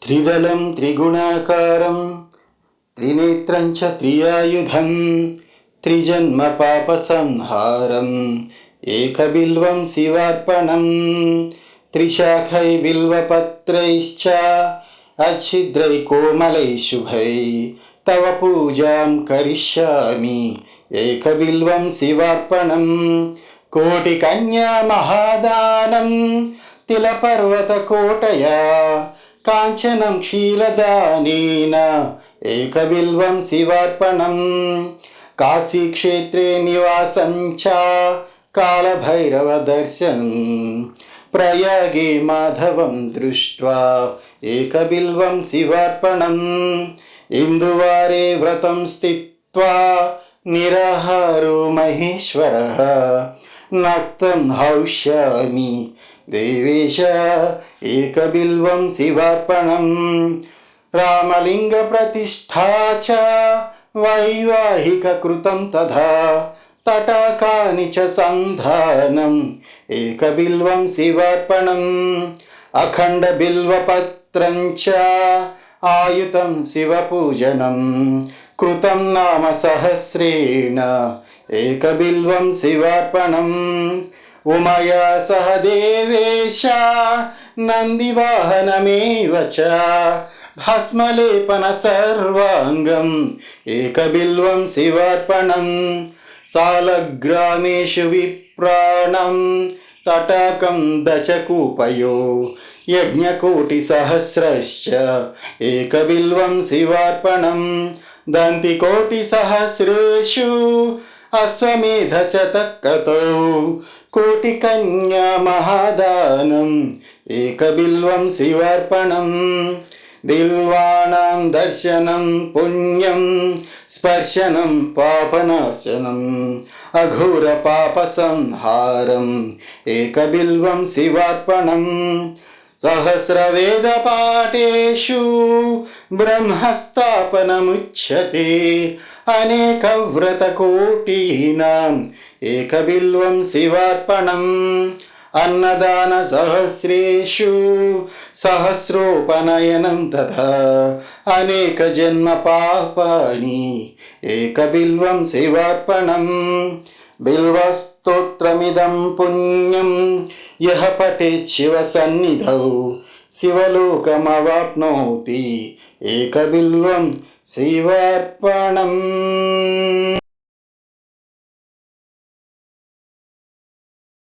త్రిదళం త్రిగుణాకారం త్రినేత్రం చ త్రియాయుధం త్రిజన్మ పాప సంహారం ఏకబిల్వం శివార్పణం త్రిశాఖై బిల్వపత్రైశ్చ అచ్ఛిద్రై కోమలై శుభై తవ పూజాం కరిష్యామి ఏకబిల్వం శివార్పణం కోటి కన్యా మహాదానం తిలపర్వత కోటయా కాంచనం క్షీరదానేన ఏకబిల్వం శివార్పణం కాశీక్షేత్రే నివాసం చ కాలభైరవ దర్శనం ప్రయాగే మాధవం దృష్ట్వా ఏకబిల్వం శివార్పణం ఇందువారే వ్రతం స్థిత్వా నిరాహారో మహేశ్వరః నక్తం హౌష్యామి దేవేశ ఏకబిల్వం శివార్పణం రామలింగ ప్రతిష్ఠా చ వైవాహిక కృతం తథా తటాకాని చ సంధానం ఏకబిల్వం శివార్పణం అఖండ బిల్వపత్రం చ ఆయుతం శివపూజనం కృతం నామ సహస్రేణ ఏకబిల్వం శివార్పణం ఉమయా సహ దేవేశ నందివాహనమేవ చ భస్మలేపన సర్వాంగం ఏకబిల్వం శివార్పణం సాలగ్రామేషు విప్రాణం తటాకం దశకూపయో యజ్ఞకోటి సహస్రశ్చ ఏకబిల్వం శివార్పణం దంతికోటి సహస్రేషు అశ్వమేధ శతక్రతౌ కోటి కన్యా మహాదానం ఏకబిల్వం శివార్పణం బిల్వానాం దర్శనం పుణ్యం స్పర్శనం పాపనాశనం అఘోర పాప సంహారం ఏకబిల్వం శివార్పణం సహస్రవేద పాఠేషు బ్రహ్మస్థాపనముచ్యతే అనేక వ్రత కోటీనాం ఏకబిల్వం శివార్పణం అన్నదాన సహస్రేషు సహస్రోపనయనం తథా అనేక జన్మ పాపాని ఏకబిల్వం శివార్పణం బిల్వస్తోత్రమిదం పుణ్యం యః పఠేత్ శివ సన్నిధౌ శివలోకమవాప్నోతి ఏకబిల్వం శివార్పణం.